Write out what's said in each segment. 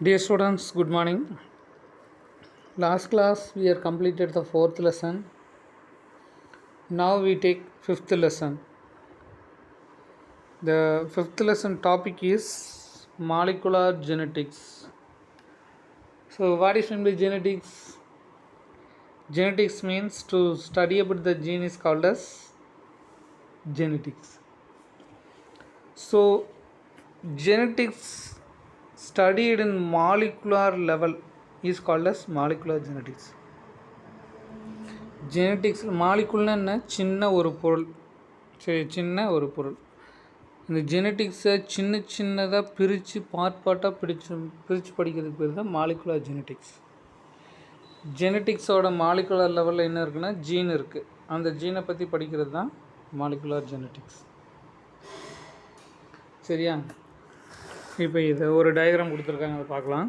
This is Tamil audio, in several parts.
Dear students, good morning. Last class we have completed the fourth lesson. Now we take fifth lesson. The fifth lesson topic is molecular genetics. So what is meant by genetics? Genetics means to study about the gene is called as genetics. So genetics studied in molecular level is called as molecular genetics. Genetics மாலிகுல்னா என்ன? சின்ன ஒரு பொருள். சரி, சின்ன ஒரு பொருள். இந்த ஜெனட்டிக்ஸை சின்னதாக பிரித்து பார்ட்டாக பிரித்து படிக்கிறதுக்கு பேர் தான் மாலிகுலர் ஜெனட்டிக்ஸ். ஜெனட்டிக்ஸோட மாலிகுலர் லெவலில் என்ன இருக்குன்னா ஜீன் இருக்குது. அந்த ஜீனை பற்றி படிக்கிறது தான் மாலிகுலர் ஜெனட்டிக்ஸ். சரியா? இப்போ இதை ஒரு டயக்ராம் கொடுத்துருக்காங்க, அதை பார்க்கலாம்.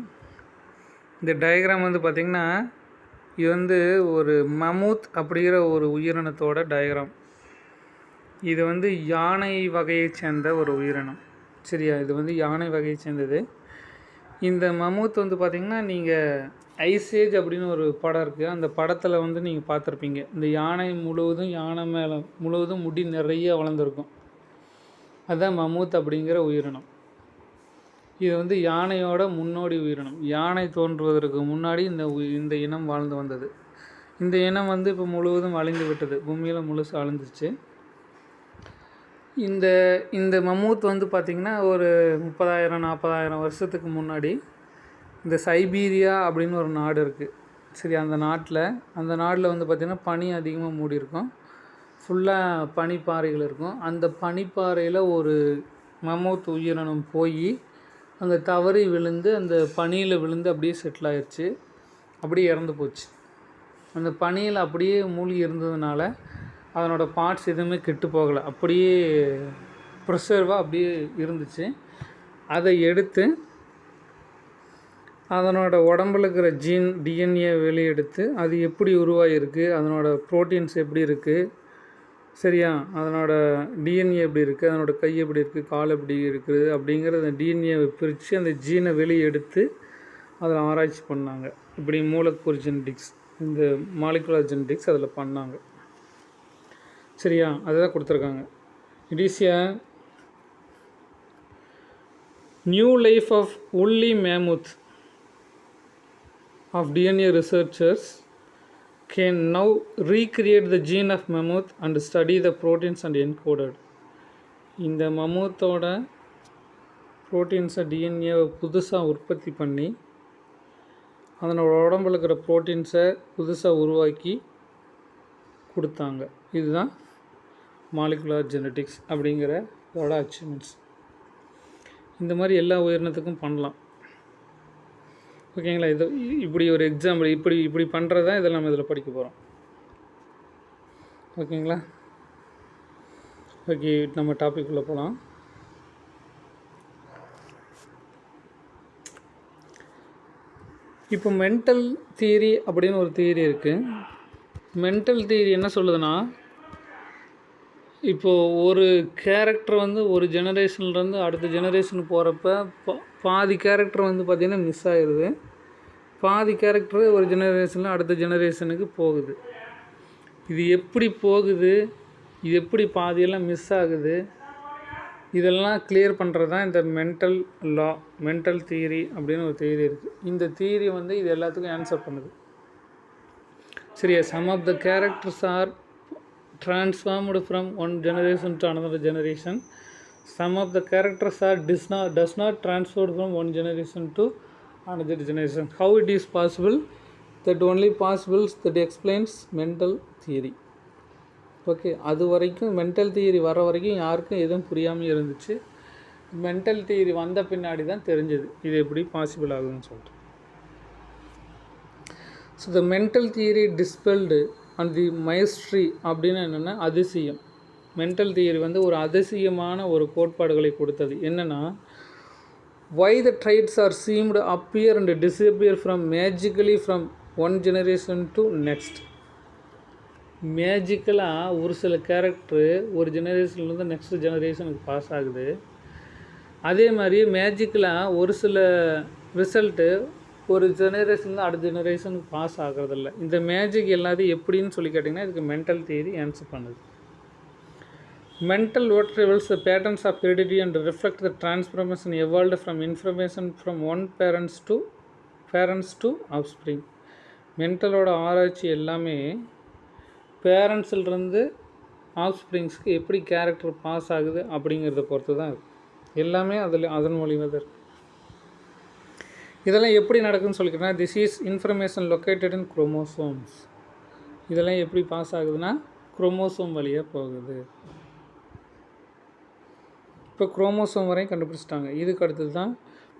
இந்த டயக்ராம் வந்து பார்த்திங்கன்னா இது வந்து ஒரு மமூத் அப்படிங்கிற ஒரு உயிரினத்தோட டயக்ராம். இது வந்து யானை வகையை சேர்ந்த ஒரு உயிரினம். சரியா? இது வந்து யானை வகையை சேர்ந்தது. இந்த மமூத் வந்து பார்த்திங்கன்னா நீங்கள் ஐசேஜ் அப்படின்னு ஒரு படம் இருக்குது. அந்த படத்தில் வந்து நீங்கள் பார்த்துருப்பீங்க. இந்த யானை மேலே முழுவதும் முடி நிறைய வளர்ந்துருக்கும். அதுதான் மமூத் அப்படிங்கிற உயிரினம். இது வந்து யானையோட முன்னோடி உயிரினம். யானை தோன்றுவதற்கு முன்னாடி இந்த இனம் வாழ்ந்து வந்தது. இந்த இனம் வந்து இப்போ முழுவதும் அழிந்து விட்டது. பூமியில் முழுசு அழிஞ்சிச்சு. இந்த மமூத் வந்து பார்த்திங்கன்னா ஒரு 30,000-40,000 வருஷத்துக்கு முன்னாடி இந்த சைபீரியா அப்படின்னு ஒரு நாடு இருக்குது. சரி, அந்த நாட்டில் வந்து பார்த்திங்கன்னா பனி அதிகமாக மூடி இருக்கும். ஃபுல்லாக பனிப்பாறைகள் இருக்கும். அந்த பனிப்பாறையில் ஒரு மமூத் உயிரினம் போய் அங்கே தவறி விழுந்து அந்த பனியில் விழுந்து அப்படியே செட்டில் ஆயிடுச்சு. அப்படியே இறந்து போச்சு. அந்த பனியில் அப்படியே மூழ்கி இருந்ததுனால அதனோட பார்ட்ஸ் எதுவுமே கெட்டு போகலை. அப்படியே ப்ரிசர்வாக அப்படியே இருந்துச்சு. அதை எடுத்து அதனோட உடம்புல இருக்கிற ஜீன் டிஎன்ஏ வெளியெடுத்து அது எப்படி உருவாகிருக்கு, அதனோட ப்ரோட்டீன்ஸ் எப்படி இருக்குது, சரியா, அதனோட டிஎன்ஏ எப்படி இருக்குது, அதனோட கை எப்படி இருக்குது, கால் எப்படி இருக்குது அப்படிங்கிற அந்த டிஎன்ஏவை பிரித்து அந்த ஜீனை வெளியே எடுத்து அதில் ஆராய்ச்சி பண்ணாங்க. இப்படி மூலக்கூறு ஜெனட்டிக்ஸ், இந்த மாலிகுலர் ஜெனட்டிக்ஸ் அதில் பண்ணாங்க. சரியா? அதுதான் கொடுத்துருக்காங்க. It is a new life of woolly mammoth of DNA researchers can now recreate the gene of mammoth and study the proteins and encoded. இந்த மமூத்தோட ப்ரோட்டீன்ஸை டிஎன்ஏவை புதுசாக உற்பத்தி பண்ணி அதனோட உடம்புல இருக்கிற ப்ரோட்டீன்ஸை புதுசாக உருவாக்கி கொடுத்தாங்க. இதுதான் மாலிகுலர் ஜெனட்டிக்ஸ் அப்படிங்கிற இதோட அச்சீவ்மெண்ட்ஸ். இந்த மாதிரி எல்லா உயிரினத்துக்கும் பண்ணலாம். ஓகேங்களா? இது இப்படி ஒரு எக்ஸாம்பிள் இப்படி பண்ணுறது தான் இதெல்லாம் நம்ம இதில் படிக்க போகிறோம். ஓகேங்களா? ஓகே, நம்ம டாபிக் உள்ள போகலாம். இப்போ மென்டல் தியரி அப்படின்னு ஒரு தியரி இருக்குது. மென்டல் தியரி என்ன சொல்லுதுன்னா, இப்போது ஒரு கேரக்டர் வந்து ஒரு ஜெனரேஷன்லேருந்து அடுத்த ஜெனரேஷனுக்கு போகிறப்ப பாதி கேரக்டர் வந்து பார்த்திங்கன்னா மிஸ் ஆகிடுது. பாதி கேரக்டர் ஒரு ஜெனரேஷனில் அடுத்த ஜெனரேஷனுக்கு போகுது. இது எப்படி போகுது, இது எப்படி பாதியெல்லாம் மிஸ் ஆகுது, இதெல்லாம் கிளியர் பண்ணுறது தான் இந்த மென்டல் தியரி அப்படின்னு ஒரு தியரி இருக்குது. இந்த தியரி வந்து இது எல்லாத்துக்கும் ஆன்சர் பண்ணுது. சரியா? Some of the characters are transformed from one generation to another generation. Some of the characters are does not transfer from one generation to another generation. How it is possible? That only possible that explains mental theory. Okay, அது வரைக்கும் மென்டல் தியரி வர வரைக்கும் யாருக்கும் எதுவும் புரியாமல் இருந்துச்சு. மென்டல் தியரி வந்த பின்னாடி தான் தெரிஞ்சது இது எப்படி பாசிபிள் ஆகுதுன்னு சொல்லிட்டு. So the Mendel theory dispelled and the mystery அப்படின்னு என்னென்னா அதிசயம். மென்டல் தியரி வந்து ஒரு அதிசயமான ஒரு கோட்பாடுகளை கொடுத்தது. என்னென்னா, why the traits are seemed appear and disappear from magically from one generation to next. மேஜிக்கலாக ஒரு சில கேரக்டரு ஒரு ஜெனரேஷன்லேருந்து நெக்ஸ்ட் ஜெனரேஷனுக்கு பாஸ் ஆகுது. அதே மாதிரி மேஜிக்கலாக ஒரு சில ரிசல்ட்டு ஒரு ஜெனரேஷனில் அடுத்த ஜெனரேஷனுக்கு பாஸ் ஆகிறதில்ல. இந்த மேஜிக் எல்லாத்தையும் எப்படின்னு சொல்லி கேட்டிங்கன்னா இதுக்கு மென்டல் தியரி ஆன்சர் பண்ணுது. Mental what reveals the patterns of heredity and reflect the transformation evolved from information from one parents to offspring. மென்டலோட ஆராய்ச்சி எல்லாமே பேரண்ட்ஸிலிருந்து ஆஃப்ஸ்ப்ரிங்ஸ்க்கு எப்படி கேரக்டர் பாஸ் ஆகுது அப்படிங்கிறத பொறுத்து தான் இருக்குது. எல்லாமே அதன் மூலியமாக தான் இருக்குது. இதெல்லாம் எப்படி நடக்குதுன்னு சொல்லிக்கிறேன்னா this is information located in chromosomes. இதெல்லாம் எப்படி பாஸ் ஆகுதுன்னா குரோமோசோம் வழியாக போகுது. இப்போ குரோமோசோம் வரையும் கண்டுபிடிச்சிட்டாங்க. இதுக்கு அடுத்தது தான்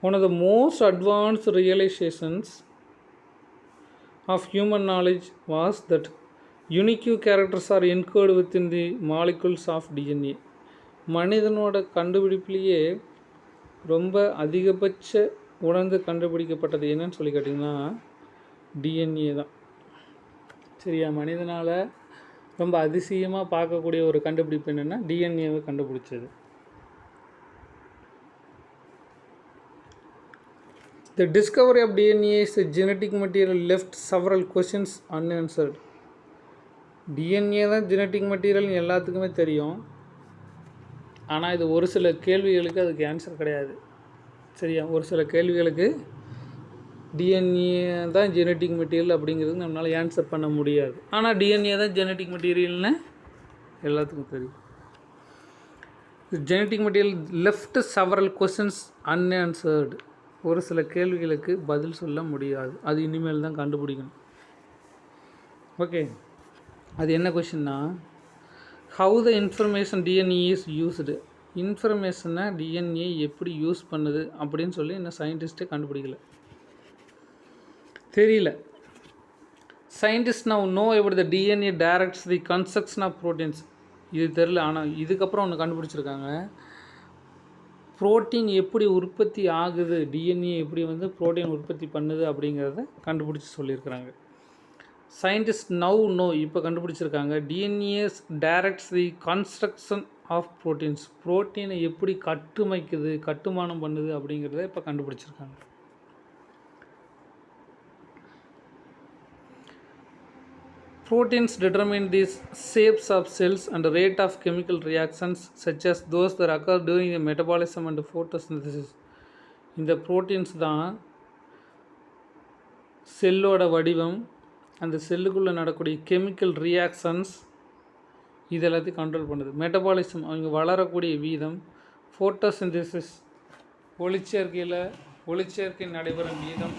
one of the most advanced realisations of human knowledge was that unique characters are encode within the molecules of DNA. மனிதனோட கண்டுபிடிப்புலேயே ரொம்ப அதிகபட்ச உணர்ந்து கண்டுபிடிக்கப்பட்டது என்னன்னு சொல்லி கேட்டிங்கன்னா டிஎன்ஏ தான். சரியா, மனிதனால் ரொம்ப அதிசயமாக பார்க்கக்கூடிய ஒரு கண்டுபிடிப்பு என்னென்னா டிஎன்ஏவை கண்டுபிடிச்சது. The discovery of DNA is a genetic material left several questions unanswered. DNA தான் ஜெனட்டிக் மெட்டீரியல்னு எல்லாத்துக்குமே தெரியும். ஆனால் இது ஒரு சில கேள்விகளுக்கு அதுக்கு ஆன்சர் கிடையாது. சரியா, ஒரு சில கேள்விகளுக்கு டிஎன்ஏ தான் ஜெனட்டிக் மெட்டீரியல் அப்படிங்கிறது நம்மளால் ஆன்சர் பண்ண முடியாது. ஆனால் டிஎன்ஏ தான் ஜெனட்டிக் மெட்டீரியல்னு எல்லாத்துக்கும் தெரியும். Genetic material left several questions unanswered. ஒரு சில கேள்விகளுக்கு பதில் சொல்ல முடியாது. அது இனிமேல் தான் கண்டுபிடிக்கணும். ஓகே, அது என்ன கொஷின்னா how the information DNA is used. இன்ஃபர்மேஷனை டிஎன்ஏ எப்படி யூஸ் பண்ணுது அப்படின்னு சொல்லி இன்னும் சயின்டிஸ்ட்டே கண்டுபிடிக்கல, தெரியல. Scientist now know about the DNA directs the construction of proteins. இது தெரில. ஆனால் இதுக்கப்புறம் ஒன்று கண்டுபிடிச்சிருக்காங்க. புரோட்டீன் எப்படி உற்பத்தி ஆகுது, டிஎன்ஏ எப்படி புரோட்டீன் உற்பத்தி பண்ணுது அப்படிங்கிறத கண்டுபிடிச்சி சொல்லியிருக்கிறாங்க. சயின்டிஸ்ட் நவ் நோ இப்போ கண்டுபிடிச்சிருக்காங்க DNA's directs the construction of proteins. புரோட்டீனை எப்படி கட்டுமானம் பண்ணுது அப்படிங்கிறத இப்போ கண்டுபிடிச்சிருக்காங்க. Proteins determine the shapes of cells and rate of chemical reactions such as those that occur during the metabolism and photosynthesis. இந்த ப்ரோட்டீன்ஸ் தான் செல்லோட வடிவம், அந்த செல்லுக்குள்ளே நடக்கூடிய கெமிக்கல் ரியாக்ஷன்ஸ் இது எல்லாத்தையும் கண்ட்ரோல் பண்ணுது. மெட்டபாலிசம் அவங்க வளரக்கூடிய வீதம், ஃபோட்டோசிந்தசிஸ் ஒளிச்சேர்க்கை நடைபெறும் வீதம்,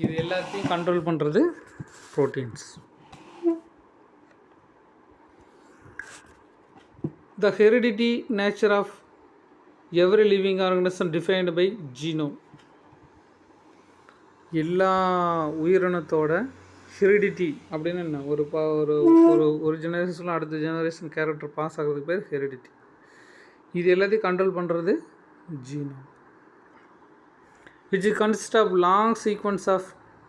இது எல்லாத்தையும் கண்ட்ரோல் பண்ணுறது proteins. The heredity nature of every living organism defined by genome. எல்லா உயிரினத்தோட ஹெரிடிட்டி அப்படின்னு என்ன, ஒரு ஜெனரேஷனில் அடுத்த ஜெனரேஷன் கேரக்டர் பாஸ் ஆகிறதுக்கு பேர் ஹெரிடிட்டி. இது எல்லாத்தையும் கண்ட்ரோல் பண்ணுறது genome, which consists of long sequence of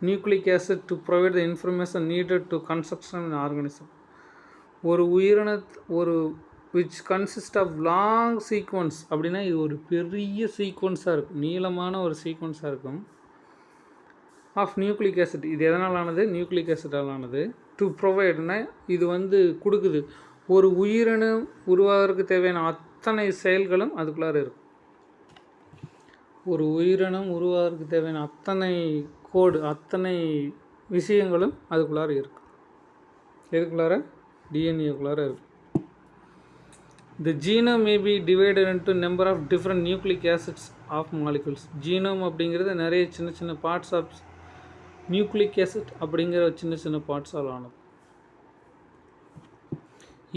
nucleic acid to provide the information needed to construction an organism. ஒரு which consists of long sequence அப்படின்னா இது ஒரு பெரிய சீக்வன்ஸாக இருக்கும், நீளமான ஒரு சீக்வன்ஸாக இருக்கும். ஆஃப் நியூக்ளிக் ஆசிட், இது எதனால் ஆனது, நியூக்ளிக் ஆசிட்டால் ஆனது. டு ப்ரொவைட்னா இது கொடுக்குது, ஒரு உயிரினம் உருவாகிறதுக்கு தேவையான அத்தனை செயல்களும் அதுக்குள்ளார இருக்கும். ஒரு உயிரினம் உருவாகிறதுக்கு தேவையான அத்தனை விஷயங்களும் அதுக்குள்ளார இருக்கும். எதுக்குள்ளார, டிஎன்ஏக்குள்ளார இருக்கும். The genome may be divided into number of different nucleic acids of molecules. Genome அப்படிங்கிறது நிறைய சின்ன பார்ட்ஸ் ஆஃப் நியூக்ளிக் ஆசிட் அப்படிங்கிற சின்ன பார்ட்ஸால் ஆனது.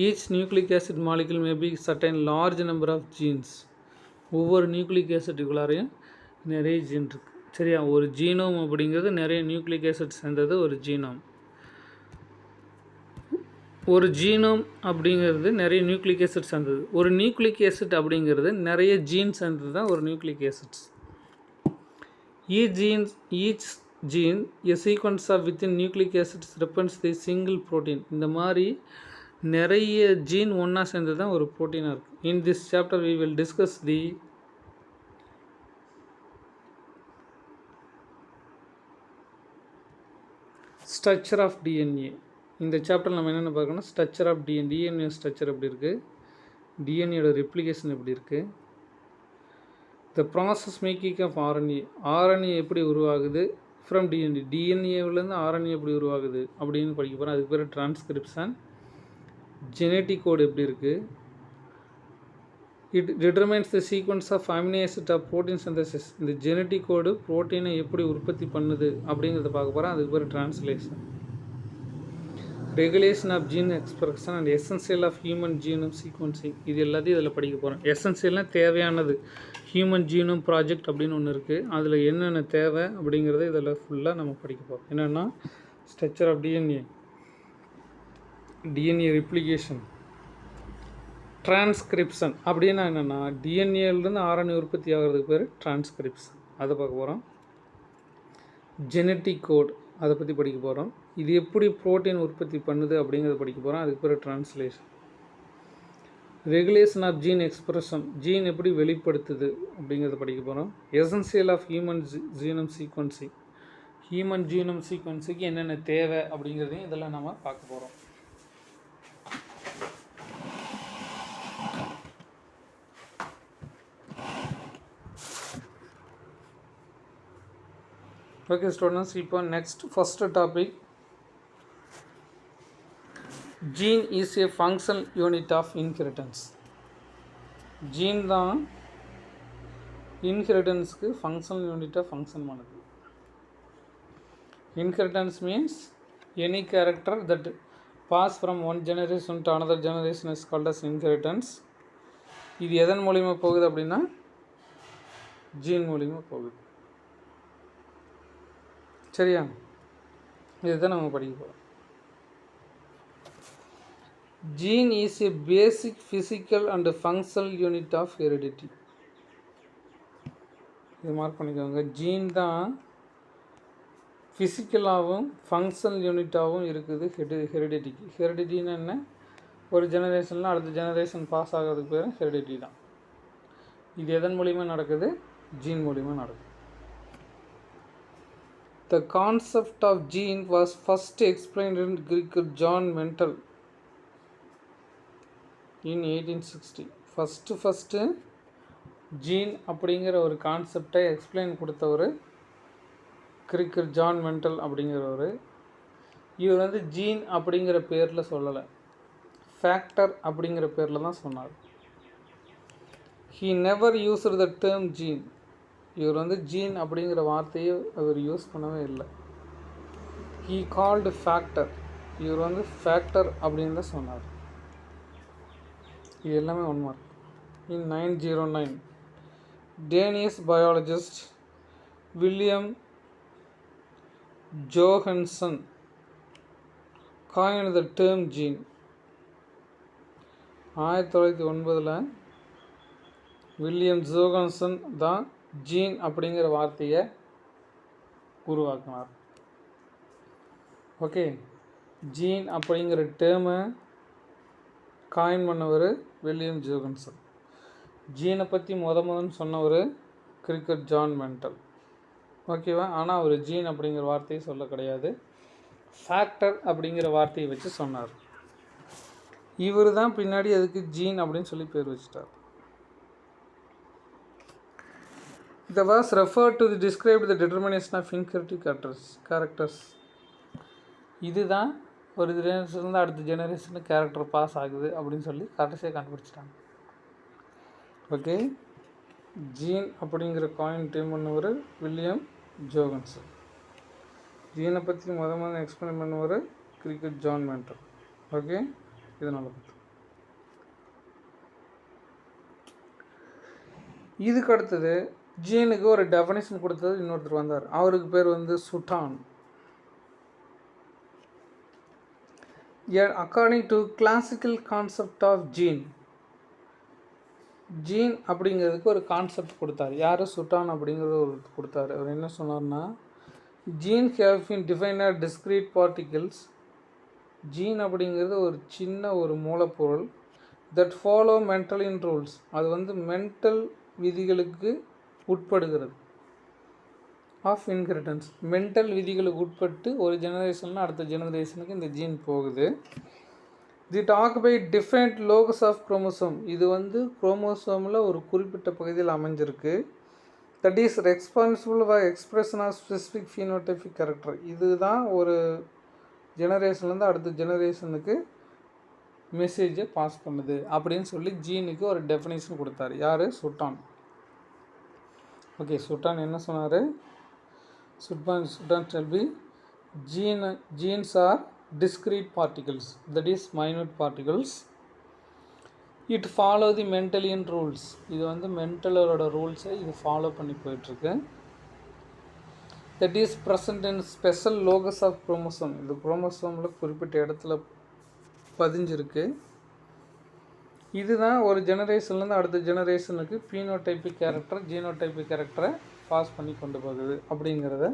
Each nucleic acid molecule may be certain large number of genes. ஒவ்வொரு நியூக்ளிக் ஆசிட்டுக்குள்ளாரையும் நிறைய ஜீன் இருக்குது. சரியா, ஒரு ஜீனோம் அப்படிங்கிறது நிறைய நியூக்ளிக் ஆசிட் சேர்ந்தது ஒரு ஜீனோம். ஒரு ஜீனோம் அப்படிங்கிறது நிறைய நியூக்ளிக் ஆசிட் சேர்ந்தது. ஒரு நியூக்ளிக் ஆசிட் அப்படிங்கிறது நிறைய ஜீன் சேர்ந்தது தான் ஒரு nucleic acids. Each gene a sequence of within nucleic acids represents the single protein. இந்த மாதிரி நிறைய ஜீன் ஒன்றா சேர்ந்தது தான் ஒரு ப்ரோட்டீனாக இருக்குது. In this chapter we will discuss the structure of DNA. இந்த சாப்டர் நம்ம என்னென்ன பார்க்கணும், ஸ்ட்ரக்சர் ஆஃப் டிஎன்ஏ ஸ்ட்ரக்சர் எப்படி இருக்குது, டிஎன்ஏயோட ரெப்ளிகேஷன் எப்படி இருக்குது, the process making of RNA எப்படி உருவாகுது ஃப்ரம் டிஎன்ஏவிலேருந்து ஆர்என்ஏ எப்படி உருவாகுது அப்படின்னு படிக்க போகிறோம். அதுக்கு பேர் டிரான்ஸ்கிரிப்ஷன். ஜெனட்டிக் கோடு எப்படி இருக்குது, it determines the sequence of amino acid of protein synthesis. இந்த ஜெனட்டிக் கோடு ப்ரோட்டீனை எப்படி உற்பத்தி பண்ணுது அப்படிங்கிறத பார்க்க போகிறோம். அதுக்கு பேர் translation. Regulation of gene expression and essential of human genome sequencing. இது எல்லாத்தையும் இதில் படிக்க போகிறோம். எசென்சியல்னால் தேவையானது. ஹியூமன் ஜீனோம் ப்ராஜெக்ட் அப்படின்னு ஒன்று இருக்குது, அதில் என்னென்ன தேவை அப்படிங்கிறத இதில் ஃபுல்லாக நம்ம படிக்க போகிறோம். என்னென்னா structure of DNA replication, transcription அப்படின்னா என்னென்னா டிஎன்ஏலேருந்து ஆர்என்ஏ உற்பத்தி ஆகிறதுக்கு பேர் டிரான்ஸ்கிரிப்ஷன், அதை பார்க்க போகிறோம். ஜெனட்டிக் கோட் அதை பற்றி படிக்க போகிறோம். இது எப்படி ப்ரோட்டீன் உற்பத்தி பண்ணுது அப்படிங்கிறத படிக்க போகிறோம். அதுக்கு பேர் translation. Regulation of gene expression, gene எப்படி வெளிப்படுத்துது அப்படிங்கிறத படிக்க போகிறோம். Essential of human genome sequencing, human genome சீக்வன்ஸுக்கு என்னென்ன தேவை அப்படிங்கிறதையும் இதெல்லாம் நம்ம பார்க்க போகிறோம். ஓகே ஸ்டூடெண்ட்ஸ், இப்போ next first topic, gene is a functional unit of inheritance. Gene தான் இன்ஹெரிட்டன்ஸ்க்கு ஃபங்க்ஷனல் யூனிட்டாக ஃபங்க்ஷன் பண்ணுது. Inheritance means any character that pass from one generation to another generation is called as inheritance. இது எதன் மூலிமா போகுது அப்படின்னா ஜீன் மூலிமா போகுது. சரியா, இதுதான் நம்ம படிக்க போகிறோம். Gene is a basic physical and functional unit of heredity. இது மார்க் பண்ணிக்கோங்க. ஜீன் தான் ஃபிசிக்கலாகவும் ஃபங்க்ஷனல் யூனிட்டாகவும் இருக்குது ஹெரிடிட்டிக்கு. ஹெரிடிட்டின்னு என்ன, ஒரு ஜெனரேஷனில் அடுத்த ஜெனரேஷன் பாஸ் ஆகிறதுக்கு பேர் ஹெரிடிட்டி தான். இது எதன் மூலிமா நடக்குது, ஜீன் மூலிமா நடக்குது. The concept of gene was first explained in Greek John Mental in 1860. First gene அப்படிங்கிற ஒரு கான்செப்டை எக்ஸ்பிளைன் கொடுத்தவர் கிரிக்கர் ஜான் மெண்டல் அப்படிங்கிறவர். இவர் வந்து ஜீன் அப்படிங்கிற பேரில் சொல்லலை, ஃபேக்டர் அப்படிங்கிற பேரில் தான் சொன்னார். He never used the term gene. இவர் வந்து ஜீன் அப்படிங்கிற வார்த்தையை அவர் யூஸ் பண்ணவே இல்லை. ஹீ கால்டு ஃபேக்டர், இவர் வந்து ஃபேக்டர் அப்படின்னு தான் சொன்னார். இது எல்லாமே 1 mark. In 1909 Danish biologist William Johannsen coined the term gene. 1909 William Johannsen தான் ஜீன் அப்படிங்கிற வார்த்தையை உருவாக்கினார். ஓகே, ஜீன் அப்படிங்கிற டேர்மை காயின் பண்ணவர் வில்லியம் ஜோஹன்சன். ஜீனை பற்றி முதன்னு சொன்னவர் கிரிக்கர் ஜான் மெண்டல். ஓகேவா, ஆனால் அவர் ஜீன் அப்படிங்கிற வார்த்தையை சொல்ல கிடையாது, ஃபேக்டர் அப்படிங்கிற வார்த்தையை வச்சு சொன்னார். இவர் தான் பின்னாடி அதுக்கு ஜீன் அப்படின்னு சொல்லி பேர் வச்சிட்டார். That was referred to describe the determination of inherited characters. இதுதான் ஒரு ஜெனரேஷன்லேருந்து அடுத்த ஜெனரேஷனுக்கு கேரக்டர் பாஸ் ஆகுது அப்படின்னு சொல்லி கடைசியாக கண்டுபிடிச்சிட்டாங்க. ஓகே, ஜீன் அப்படிங்கிற காயின் டீம் பண்ணவர் வில்லியம் ஜோஹன்சன். ஜீனை பற்றி முதல்ல எக்ஸ்பிளைன் பண்ணுவார் கிரிக்கர் ஜான் மெண்டல். ஓகே, இதனால் இதுக்கு அடுத்தது ஜீனுக்கு ஒரு டெஃபனிஷன் கொடுத்தது இன்னொருத்தர் வந்தார். அவருக்கு பேர் வந்து சுட்டான். According to classical concept of gene, gene அப்படிங்கிறதுக்கு ஒரு கான்செப்ட் கொடுத்தார். யார், சுட்டான் அப்படிங்கிறது ஒரு கொடுத்தாரு. அவர் என்ன சொன்னார்னா, gene have been defined are discrete particles. Gene அப்படிங்கிறது ஒரு சின்ன ஒரு மூலப்பொருள். That follow Mendelian rules, அது வந்து மென்டல் விதிகளுக்கு உட்படுகிறது. Of inheritance. மென்டல் விதிகளுக்கு உட்பட்டு ஒரு ஜெனரேஷனில் அடுத்த ஜெனரேஷனுக்கு இந்த ஜீன் போகுது. They occupy different locus of chromosome. இது வந்து குரோமோசோமில் ஒரு குறிப்பிட்ட பகுதியில் அமைஞ்சிருக்கு. That is responsible for expression of specific phenotypic character. இதுதான் ஒரு ஜெனரேஷன்லேருந்து அடுத்த ஜெனரேஷனுக்கு மெசேஜை பாஸ் பண்ணுது அப்படின்னு சொல்லி ஜீனுக்கு ஒரு டெஃபினேஷன் கொடுத்தாரு. யார்? சுட்டான். ஓகே, சுட்டான் என்ன சொன்னார்? சுட்டான் shall be genes are discrete particles, that is minute particles. It follow the Mendelian rules. இது வந்து மென்டலரோட ரூல்ஸை இது ஃபாலோ பண்ணி போயிட்டுருக்கு. That is present in special locus of chromosome. இது குரோமோசோமில் குறிப்பிட்ட இடத்துல பதிஞ்சிருக்கு. இதுதான் ஒரு ஜெனரேஷன்லேருந்து அடுத்த ஜெனரேஷனுக்கு பீனோடைபிக் கேரக்டர் ஜீனோடைபிக் கேரக்டரை பாஸ் பண்ணி கொண்டு போகுது அப்படிங்கிறத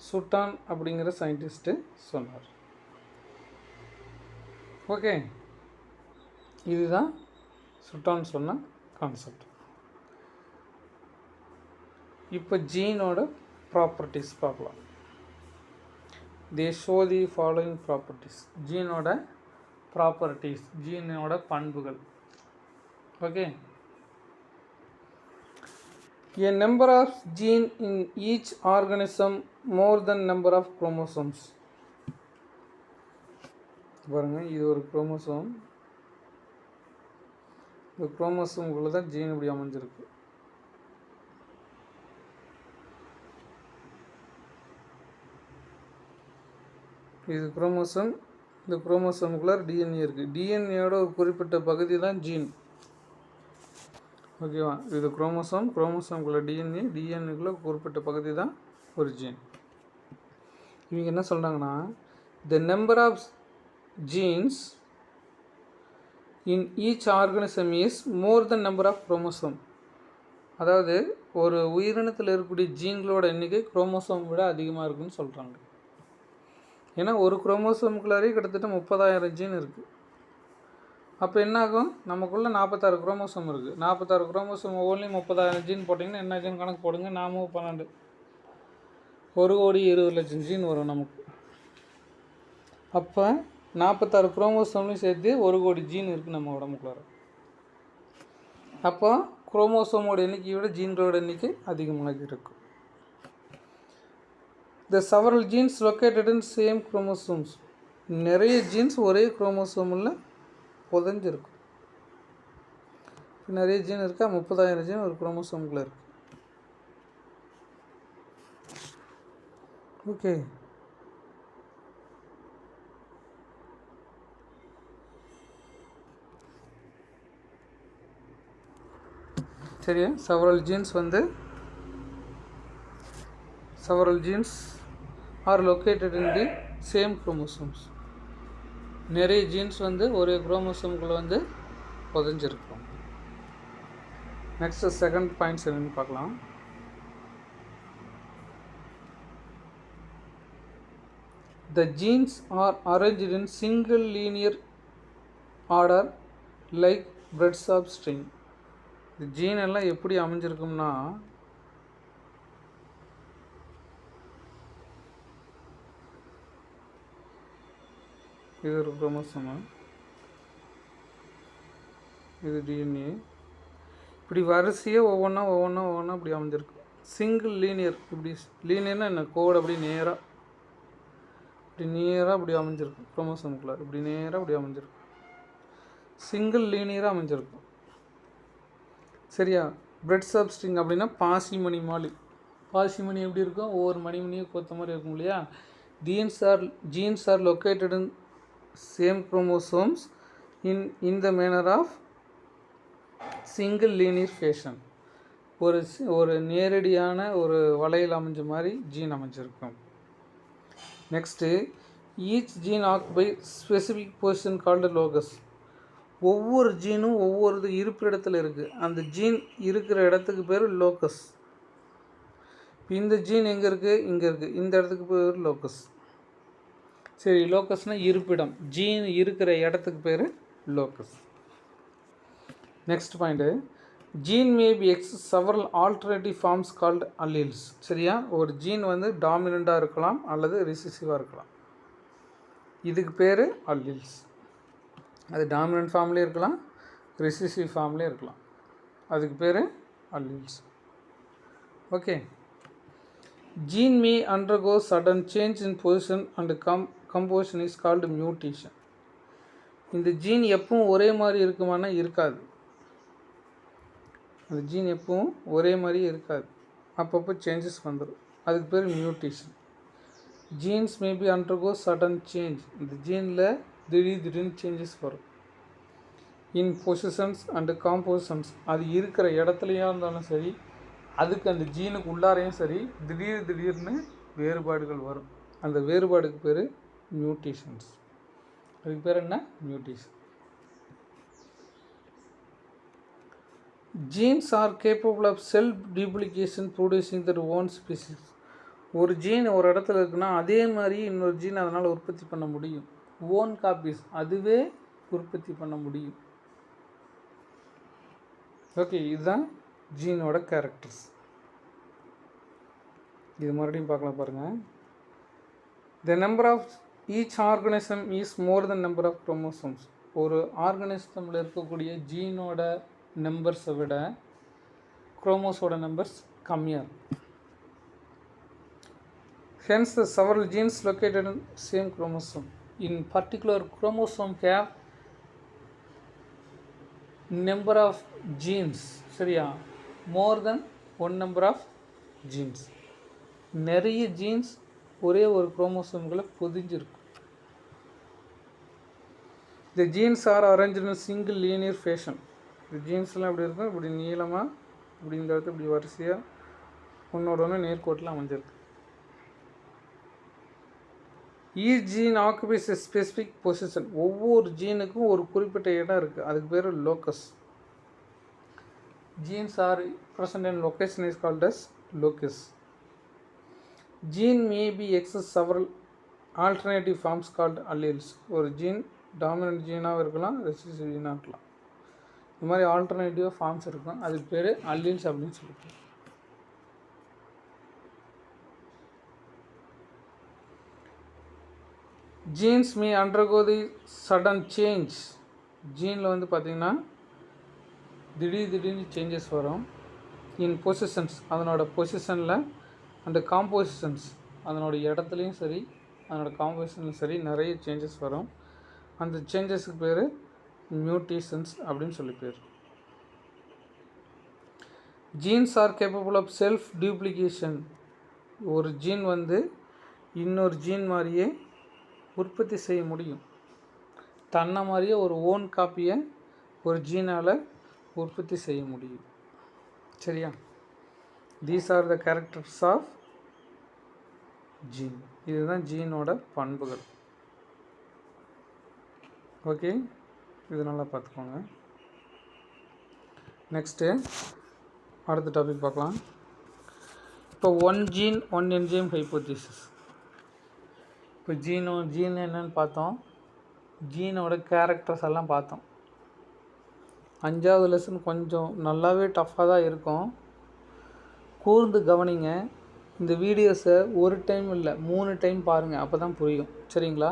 சுட்டான் அப்படிங்கிற சயின்டிஸ்ட்டு சொன்னார். ஓகே, இதுதான் சுட்டான் சொன்ன கான்செப்ட். இப்போ ஜீனோட ப்ராப்பர்ட்டிஸ் பார்க்கலாம். They show the following properties. ஜீனோட ப்ராப்பர்ட்டிஸ், ஜீனோட பண்புகள். Okay, a number of gene in each organism more than number of chromosomes. பாருங்க, இது ஒரு குரோமோசோம். இந்த குரோமோசோம்குள்ளே தான் ஜீன் இப்படி அமைஞ்சிருக்கு. இது குரோமோசோம். இந்த குரோமோசோமுக்குள்ளே டிஎன்ஏ இருக்குது. டிஎன்ஏயோட ஒரு குறிப்பிட்ட பகுதி தான் ஜீன். ஓகேவா? இது குரோமோசோம். குரோமோசோம்குள்ளே டிஎன்ஏக்குள்ளே குறிப்பிட்ட பகுதி தான் ஒரு ஜீன். இவங்க என்ன சொல்கிறாங்கன்னா, the number of genes in each organism is more than number of chromosome. அதாவது ஒரு உயிரினத்தில் இருக்கக்கூடிய ஜீன்களோட எண்ணிக்கை குரோமோசோம் விட அதிகமாக இருக்குன்னு சொல்கிறாங்க. ஏன்னா ஒரு குரோமோசோமுக்குள்ளாரே கிட்டத்தட்ட 30,000 ஜீன் இருக்குது. அப்போ என்னாகும்? நமக்குள்ளே 46 குரோமோசோம் இருக்குது. 46 குரோமோசோம் ஒவ்வொன்றையும் 30,000 ஜீன் போட்டிங்கன்னா என்ன ஜீன் கணக்கு போடுங்க. நாமும் 12 1,20,00,000 ஜீன் வரும் நமக்கு. அப்போ 46 குரோமோசோம்லையும் சேர்த்து 1,00,00,000 ஜீன் இருக்குது நம்ம உடம்புக்குள்ளார. அப்போ குரோமோசோமோட எண்ணிக்கையை விட ஜீன்களோட எண்ணிக்கை அதிகமாக இருக்கும். த several jeans located in same chromosomes. நிறைய ஜீன்ஸ் ஒரே குரோமோசோமில் புதஞ்சிருக்கும். இப்போ நிறைய ஜீன் இருக்கா? 30,000 ஜீன் ஒரு குரோமோசோமுக்குள்ளே இருக்குது. ஓகே, சரியா? Several jeans are located in the same chromosomes. நிறைய ஜீன்ஸ் வந்து ஒரே குரோமோசோமுக்குள்ளே வந்து புதஞ்சிருக்கும். நெக்ஸ்ட் செகண்ட் பாயிண்ட்ஸ் என்னென்னு பார்க்கலாம். The genes are arranged in single linear order like breadths of string. இந்த ஜீன் எல்லாம் எப்படி அமைஞ்சிருக்கும்னா, இது ஒரு குரோமோசோம், இது டிஎன்ஏ, இப்படி வரிசையாக ஒவ்வொன்றா இப்படி அமைஞ்சிருக்கு. Single linear. இப்படி லீனியர்னா என்ன? கோடு அப்படி நேராக இப்படி அமைஞ்சிருக்கு. குரோமோசோமுக்குள்ளார் இப்படி நேராக இப்படி அமைஞ்சிருக்கு. சிங்கிள் லீனியராக அமைஞ்சிருக்கும். சரியா? பிரெட்ஸ் ஆஃப் ஸ்ட்ரிங் அப்படின்னா பாசிமணி மாதிரி. பாசிமணி எப்படி இருக்கும்? ஒவ்வொரு மணிமணியும் கோத்த மாதிரி இருக்கும் இல்லையா? Genes are located in same chromosomes in the manner of single linear fashion. ஒரு நேரடியான ஒரு வளையல் அமைஞ்ச மாதிரி ஜீன் அமைஞ்சிருக்கும். Next, each gene occupy specific position called locus. ஒவ்வொரு ஜீனும் ஒவ்வொரு இருப்பிடத்தில் இருக்குது. அந்த ஜீன் இருக்கிற இடத்துக்கு பேர் லோக்கஸ். இந்த ஜீன் எங்கே இருக்குது? இங்கே இருக்குது. இந்த இடத்துக்கு பேர் லோக்கஸ். சரி, லோக்கஸ்னால் இருப்பிடம். ஜீன் இருக்கிற இடத்துக்கு பேர் locus. Next point, gene may be several alternative forms called alleles. சரியா? ஒரு ஜீன் வந்து டாமினண்ட்டாக இருக்கலாம் அல்லது ரிசசிவாக இருக்கலாம். இதுக்கு பேர் அல்லீல்ஸ். அது டாமினன்ட் ஃபார்ம்லேயே இருக்கலாம், ரிசசிவ் ஃபார்ம்லேயே இருக்கலாம். அதுக்கு பேர் alleles. Okay. Gene may undergo sudden change in position and composition is called mutation. இந்த ஜீன் எப்பவும் ஒரே மாதிரி இருக்குமானா இருக்காது. அந்த ஜீன் எப்பவும் ஒரே மாதிரி இருக்காது, அப்பப்போ சேஞ்சஸ் வந்துடும். அதுக்கு பேர் mutation. Jeans maybe undergo sudden change. இந்த ஜீனில் திடீர்னு சேஞ்சஸ் வரும். இன் பொசிஷன்ஸ் அண்டு காம்போசிஷன்ஸ், அது இருக்கிற இடத்துலையா இருந்தாலும் சரி, அதுக்கு அந்த ஜீனுக்கு உள்ளாரையும் சரி, திடீர்னு வேறுபாடுகள் வரும். அந்த வேறுபாடுக்கு பேர் மியூட்டேஷன்ஸ். அதுக்கு பேர் என்ன? Mutation. Genes are capable of self duplication producing their own species. ஒரு ஜீன் ஒரு இடத்துல இருக்குன்னா அதே மாதிரி இன்னொரு ஜீன் அதனால் உற்பத்தி பண்ண முடியும். ஓன் காப்பீஸ், அதுவே உற்பத்தி பண்ண முடியும். ஓகே, இதுதான் ஜீனோட கேரக்டர்ஸ். இது மறுபடியும் பார்க்கலாம் பாருங்கள். The number of each organism is more than number of chromosomes. ஒரு ஆர்கனிசமில் இருக்கக்கூடிய ஜீனோட நம்பர்ஸை விட குரோமோஸோட நம்பர்ஸ் கம்மியாக இருக்கும். Hence the several genes located in same chromosome. In particular, chromosome have number of genes. சரியா? more than one number of genes. நிறைய ஜீன்ஸ் ஒரே ஒரு குரோமோசோம்களை பொதிஞ்சிருக்கும். The genes are arranged in a single linear fashion. இந்த ஜீன்ஸ்லாம் எப்படி இருக்கும்? இப்படி நீளமாக, இப்படி இந்த இடத்துல இப்படி வரிசையாக ஒன்றோட ஒன்று நேர்கோட்டில் அமைஞ்சிருக்கு. Each gene occupies a specific position. ஒவ்வொரு ஜீனுக்கும் ஒரு குறிப்பிட்ட இடம் இருக்குது, அதுக்கு பேர் locus. Genes are present in location is called as locus. Gene may be express several alternative forms called alleles. ஒரு ஜீன் டாமினன்ட் ஜீனாக இருக்கலாம், ரெசிசிவ் ஜீனாக இருக்கலாம். இந்த மாதிரி ஆல்டர்னேட்டிவ் ஃபார்ம்ஸ் இருக்கும், அதுக்கு பேர் அல்லீல்ஸ் அப்படின்னு சொல்லிட்டு. ஜீன்ஸ் மே அண்டர்கோ தி சடன் சேஞ்ச். ஜீனில் வந்து பார்த்திங்கன்னா திடீர்னு சேஞ்சஸ் வரும். இன் பொசிஷன்ஸ், அதனோட பொசிஷனில், அண்டு காம்போசிஷன்ஸ், அதனோட இடத்துலையும் சரி, அதனோட காம்போசிஷன்லையும் சரி நிறைய சேஞ்சஸ் வரும். அந்த சேஞ்சஸுக்கு பேர் மியூட்டேஷன்ஸ் அப்படின்னு சொல்லி பேர். Genes are capable of self duplication. ஒரு ஜீன் வந்து இன்னொரு ஜீன் மாதிரியே உற்பத்தி செய்ய முடியும். தன்னை மாதிரியே ஒரு ஓன் காப்பியை ஒரு ஜீனால் உற்பத்தி செய்ய முடியும். சரியா? These are the characters of gene. இதுதான் ஜீனோட பண்புகள். ஓகே, இது நல்லா பார்த்துக்கோங்க. நெக்ஸ்ட்டு அடுத்த டாபிக் பார்க்கலாம். இப்போ one gene one enzyme hypothesis. இப்போ ஜீன் என்னன்னு பார்த்தோம், ஜீனோட கேரக்டர்ஸ் எல்லாம் பார்த்தோம். 5வது லெசன் கொஞ்சம் நல்லாவே டஃப்பாக தான் இருக்கும், கூர்ந்து கவனிங்க. இந்த வீடியோஸை ஒரு டைம் இல்லை 3 டைம் பாருங்கள், அப்போ தான் புரியும். சரிங்களா?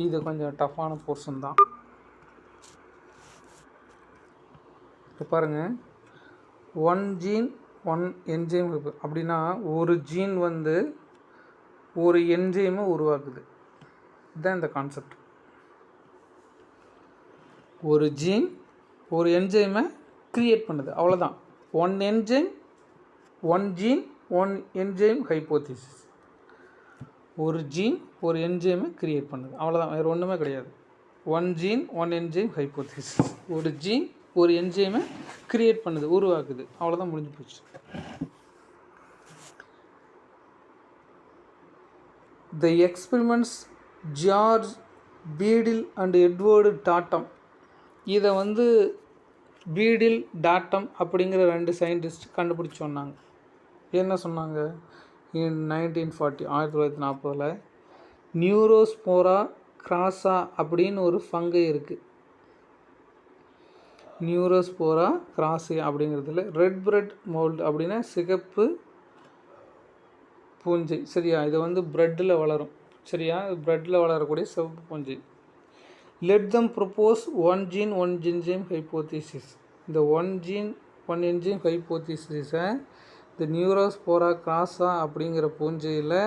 இது கொஞ்சம் டஃப்பான போர்ஷன் தான். இப்போ பாருங்கள், ஒன் ஜீன் ஒன் என்ஜைம் அப்படின்னா ஒரு ஜீன் வந்து ஒரு என்ஜைமை உருவாக்குது. இதுதான் இந்த கான்செப்ட். ஒரு ஜீன் ஒரு என்ஜைமை க்ரியேட் பண்ணுது, அவ்வளோதான். One enzyme one gene one enzyme hypothesis. ஒரு ஜீன் ஒரு என்ஜைமை க்ரியேட் பண்ணுது, அவ்வளோதான், வேறு ஒன்றுமே கிடையாது. One gene one enzyme hypothesis. ஒரு ஜீன் ஒரு என்ஜைமை க்ரியேட் பண்ணுது, உருவாக்குது, அவ்வளோதான், முடிஞ்சு போச்சு. The experiments George Beadle and Edward Tatum. இதை வந்து பீடில் டாட்டம் அப்படிங்கிற 2 சயின்டிஸ்ட் கண்டுபிடிச்சி சொன்னாங்க. என்ன சொன்னாங்க? இன் 1940 1940 நியூரோஸ்போரா கிராஸா அப்படின்னு ஒரு ஃபங்கை இருக்குது. நியூரோஸ்போரா கிராசி அப்படிங்கிறதுல. ரெட் பிரெட் மோல்டு அப்படின்னா சிகப்பு பூஞ்சை. சரியா, இது வந்து ப்ரெட்டில் வளரும். சரியா, ப்ரெட்டில் வளரக்கூடிய சிவப்பு பூஞ்சை. Let them propose one gene one enzyme hypothesis. இந்த ஒன் ஜீன் ஒன் என்ஜைம் ஹைப்போதீசிஸை இந்த நியூரோஸ்போரா கிராஸா அப்படிங்கிற பூஞ்சையில்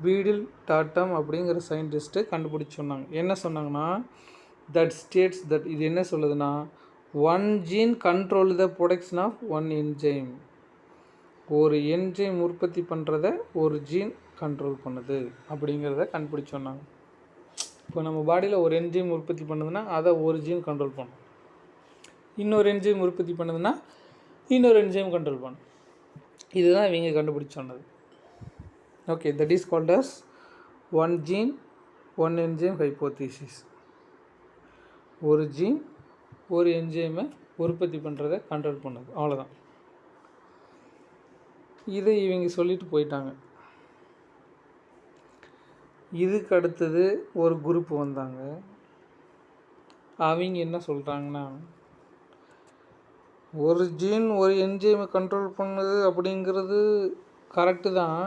பீடில் டாட்டம் அப்படிங்கிற சயின்டிஸ்ட்டு கண்டுபிடிச்சி சொன்னாங்க. என்ன சொன்னாங்கன்னா, தட் ஸ்டேட்ஸ் தட், இது என்ன சொல்லுதுன்னா, one gene control the production of one enzyme. ஒரு என்ஜைம் உற்பத்தி பண்ணுறத ஒரு ஜீன் கண்ட்ரோல் பண்ணுது அப்படிங்கிறத கண்டுபிடிச்சி சொன்னாங்க. இப்போ நம்ம பாடியில் ஒரு என்ஜைம் உற்பத்தி பண்ணுதுன்னா அதை ஒரு ஜீன் கண்ட்ரோல் பண்ணும். இன்னொரு என்ஜைம் உற்பத்தி பண்ணுதுன்னா இன்னொரு என்ஜைம் கண்ட்ரோல் பண்ணும். இதுதான் இவங்க கண்டுபிடிச்சி சொன்னது. Okay, that is called as one gene one enzyme hypothesis. ஒரு ஜீன் ஒரு என்ஜைமை உற்பத்தி பண்ணுறதை கண்ட்ரோல் பண்ணுது, அவ்வளோதான். இதை இவங்க சொல்லிட்டு போயிட்டாங்க. இதுக்கு அடுத்தது ஒரு குரூப் வந்தாங்க. அவங்க என்ன சொல்கிறாங்கன்னா, ஒரு ஜீன் ஒரு என்ஜைமை கண்ட்ரோல் பண்ணுது அப்படிங்கிறது கரெக்டு தான்,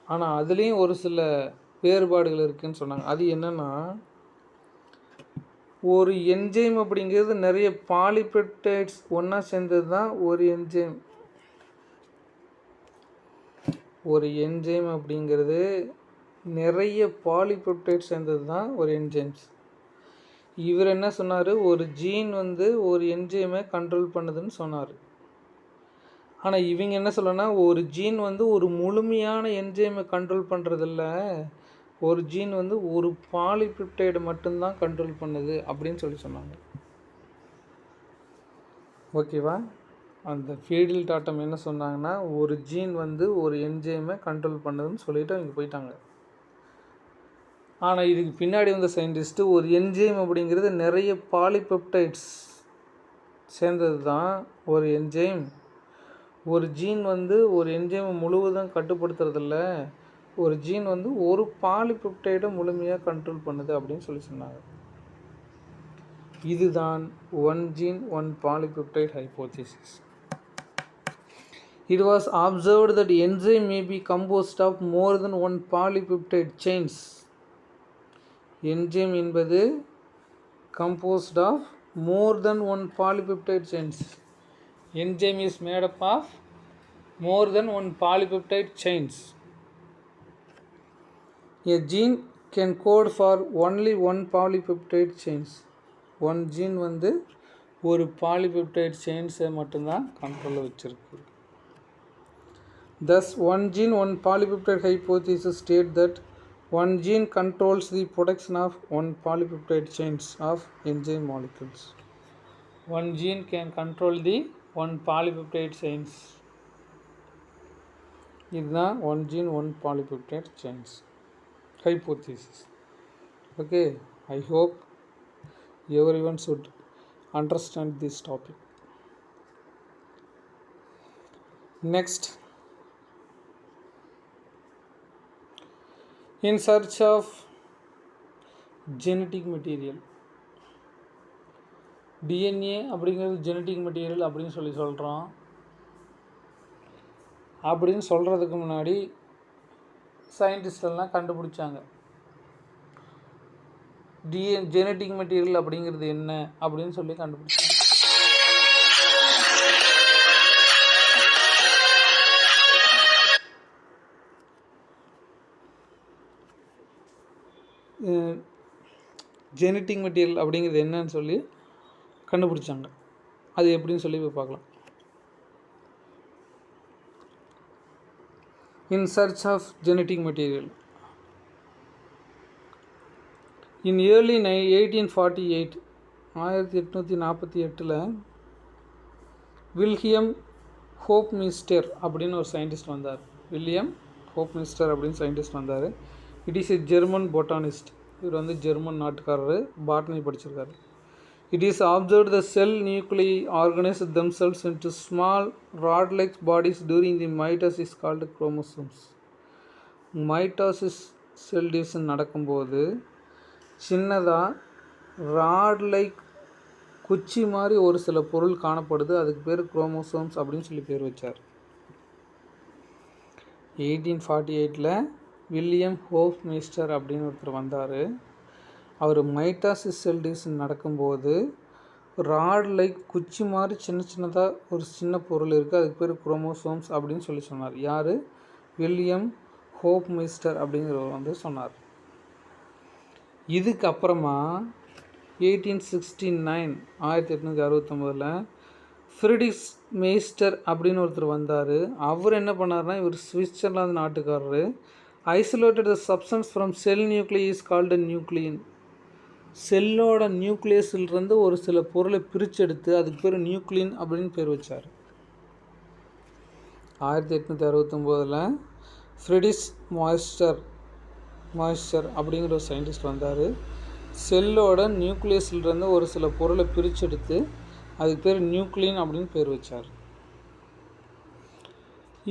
ஆனால் அதுலேயும் ஒரு சில வேறுபாடுகள் இருக்குதுன்னு சொன்னாங்க. அது என்னென்னா, ஒரு என்ஜைம் அப்படிங்கிறது நிறைய பாலிபெப்டைட்ஸ் ஒன்றா சேர்ந்தது தான் ஒரு என்ஜைம். ஒரு என்ஜைம் அப்படிங்கிறது நிறைய பாலிபெப்டைட்ஸ் சேர்ந்தது தான் ஒரு என்ஜைம்ஸ். இவர் என்ன சொன்னார், ஒரு ஜீன் வந்து ஒரு என்ஜைமை கண்ட்ரோல் பண்ணுதுன்னு சொன்னார். ஆனால் இவங்க என்ன சொல்லணும்னா, ஒரு ஜீன் வந்து ஒரு முழுமையான என்ஜைமை கண்ட்ரோல் பண்ணுறதில்ல, ஒரு ஜீன் வந்து ஒரு பாலிபெப்டைடு மட்டும்தான் கண்ட்ரோல் பண்ணுது அப்படின்னு சொன்னாங்க. ஓகேவா, அந்த ஃபீடில் டாட்டம் என்ன சொன்னாங்கன்னா, ஒரு ஜீன் வந்து ஒரு என்ஜைமை கண்ட்ரோல் பண்ணுதுன்னு சொல்லிட்டு அவங்க போயிட்டாங்க. ஆனால் இதுக்கு பின்னாடி வந்த சயின்டிஸ்ட்டு ஒரு என்ஜைம் அப்படிங்கிறது நிறைய பாலிபெப்டைட்ஸ் சேர்ந்தது தான் ஒரு என்ஜைம். ஒரு ஜீன் வந்து ஒரு என்ஜைமை முழுவதும் கட்டுப்படுத்துறதில்ல, ஒரு ஜீன் வந்து ஒரு பாலிபெப்டைடை முழுமையாக கண்ட்ரோல் பண்ணுது அப்படின்னு சொன்னாங்க. இதுதான் one gene one polypeptide hypothesis. It was observed that enzyme may be composed of more than one polypeptide chains. Enzyme என்பது composed of more than one polypeptide chains. Enzyme is made up of more than one polypeptide chains. A gene can code for only one polypeptide chains. One gene வந்து ஒரு பாலிபெப்டைட் செயின்ஸை மட்டும்தான் கண்ட்ரோலில் வச்சுருக்கு. Thus, one gene, one polypeptide hypothesis state that one gene controls the production of one polypeptide chains of enzyme molecules. One gene can control the one polypeptide chains. இதுதான் one gene, one polypeptide chains hypothesis. Okay, I hope everyone should understand this topic. Next, in search of genetic material. DNA அப்படிங்கிறது ஜெனட்டிக் மெட்டீரியல் அப்படின்னு சொல்கிறோம். அப்படின்னு சொல்கிறதுக்கு முன்னாடி சயின்டிஸ்டெல்லாம் கண்டுபிடிச்சாங்க, ஜெனட்டிக் மெட்டீரியல் அப்படிங்கிறது என்ன அப்படின்னு சொல்லி கண்டுபிடிச்சாங்க. ஜெனட்டிக் மெட்டீரியல் அப்படிங்கிறது என்னன்னு சொல்லி கண்டுபிடிச்சாங்க. அது எப்படின்னு சொல்லி போய் பார்க்கலாம். In search of genetic material. In early 1848, 1848 Wilhelm Hofmeister அப்படின்னு ஒரு சயின்டிஸ்ட் வந்தார். வில்லியம் ஹோப்மிஸ்டர் அப்படின்னு சயின்டிஸ்ட் வந்தார். It is a German botanist. இவர் வந்து ஜெர்மன் நாட்டுக்காரர், பாட்னி படிச்சிருக்காரு. It is observed the cell nuclei organize themselves into small rod-like bodies during the mitosis called chromosomes. Mitosis cell division நடக்கும்போது சின்னதாக ராட் லைக் குச்சி மாதிரி ஒரு சில பொருள் காணப்படுது, அதுக்கு பேர் குரோமோசோம்ஸ் அப்படின்னு சொல்லி பேர் வச்சார். 1848 வில்லியம் ஹோஃப்மேஸ்டர் அப்படின்னு ஒருத்தர் வந்தார். அவர் மைட்டாசிஸ் செல் டிவிஷன் நடக்கும்போது ராட் லைக் குச்சி மாதிரி சின்னதாக ஒரு சின்ன பொருள் இருக்குது, அதுக்கு பேர் குரோமோசோம்ஸ் அப்படின்னு சொல்லி சொன்னார். யார்? வில்லியம் ஹோஃப்மேஸ்டர் அப்படிங்கிறவர் சொன்னார். இதுக்கப்புறமா 1869 ஃப்ரிட்ரிஷ் மேஸ்டர் அப்படின்னு ஒருத்தர் வந்தார். அவர் என்ன பண்ணார்னா, இவர் சுவிட்சர்லாந்து நாட்டுக்காரர். Isolated the substance from cell nucleus called nuclein. செல்லோட நியூக்ளியஸிலிருந்து ஒரு சில பொருளை பிரிச்செடுத்து அதுக்கு பேர் நியூக்ளியன் அப்படின்னு பேர் வச்சார். 1869 ஃப்ரிட்ரிஷ் மாய்ஸ்டர் அப்படிங்கிற ஒரு சயின்டிஸ்ட் வந்தார். செல்லோட நியூக்ளியஸிலிருந்து ஒரு சில பொருளை பிரிச்செடுத்து அதுக்கு பேர் நியூக்ளியன் அப்படின்னு பேர் வச்சார்.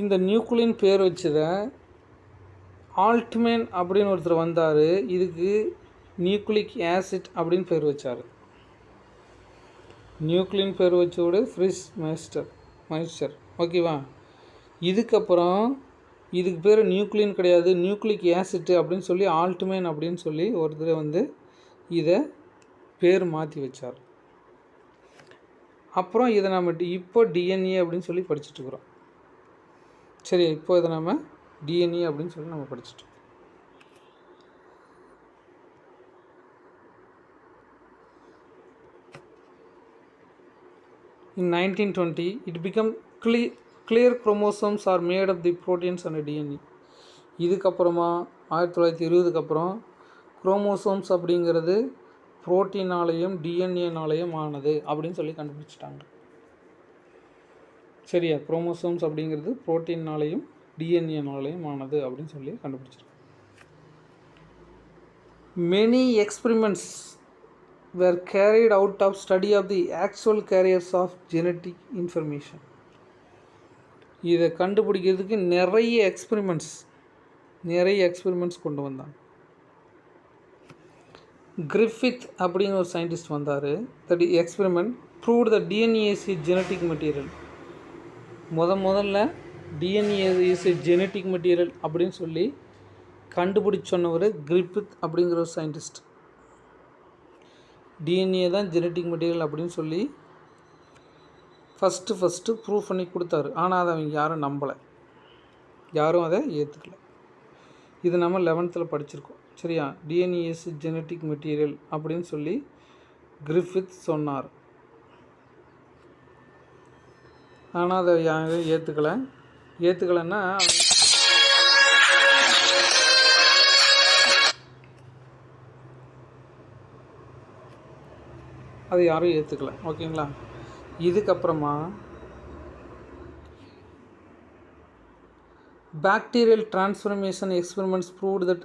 இந்த நியூக்ளியன் பேர் வச்சதை ஆல்ட்மேன் அப்படின்னு ஒருத்தர் வந்தார். இதுக்கு நியூக்ளிக் ஆசிட் அப்படின்னு பேர் வச்சார். நியூக்ளியன் பேர் வச்சோடு ஃப்ரிட்ரிஷ் மாய்ஸ்டர். ஓகேவா? இதுக்கப்புறம் இதுக்கு பேர் நியூக்ளியன் கிடையாது, நியூக்ளிக் ஆசிட் அப்படின்னு சொல்லி ஆல்ட்மேன் அப்படின்னு சொல்லி ஒருத்தர் இதை பேர் மாற்றி வச்சார். அப்புறம் இதை நம்ம இப்போ டிஎன்ஏ அப்படின்னு சொல்லி படிச்சுட்ருக்குறோம். சரி, இப்போ இதை நம்ம டிஎன்ஏ அப்படின்னு சொல்லி நம்ம படிச்சுட்டோம். In 1920, it became clear chromosomes are made of the proteins and DNA. இதுக்கப்புறமா 1920 அப்புறம் குரோமோசோம்ஸ் அப்படிங்கிறது புரோட்டீனாலையும் டிஎன்ஏனாலையும் ஆனது அப்படின்னு சொல்லி கண்டுபிடிச்சிட்டாங்க. சரியா? குரோமோசோம்ஸ் அப்படிங்கிறது புரோட்டீனாலையும் டிஎன்ஏனாலையும் ஆனது அப்படின்னு சொல்லி கண்டுபிடிச்சிருக்காங்க. Many experiments were carried out of study of the actual carriers of genetic information. இதை கண்டுபிடிக்கிறதுக்கு நிறைய எக்ஸ்பெரிமெண்ட்ஸ் கொண்டு வந்தாங்க. கிரிஃபித் அப்படிங்கிற ஒரு சயின்டிஸ்ட் வந்தார். That experiment proved the DNA is a genetic material. முதல்ல DNA is a genetic material அப்படின்னு சொல்லி கண்டுபிடிச்சு சொன்னவர் கிரிஃபித் அப்படிங்கிற ஒரு சயின்டிஸ்ட். டிஎன்ஏ தான் ஜெனட்டிக் மெட்டீரியல் அப்படின்னு சொல்லி ஃபஸ்ட்டு ப்ரூவ் பண்ணி கொடுத்தாரு. ஆனால் அதை அவங்க யாரும் அதை ஏற்றுக்கல. இது நம்ம 11th படிச்சிருக்கோம். சரியா? டிஎன்ஏ இஸ் ஜெனட்டிக் மெட்டீரியல் அப்படின்னு சொல்லி கிரிஃபித் சொன்னார். ஆனால் அதை யாரும் ஏற்றுக்கலைன்னா அதை யாரும் ஏற்றுக்கல. ஓகேங்களா? இதுக்கப்புறமா bacterial transformation experiments proved that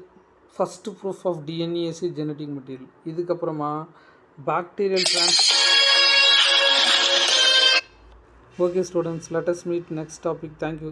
first proof of DNA is genetic material. இதுக்கப்புறமா bacterial Okay students, let us meet next topic. Thank you.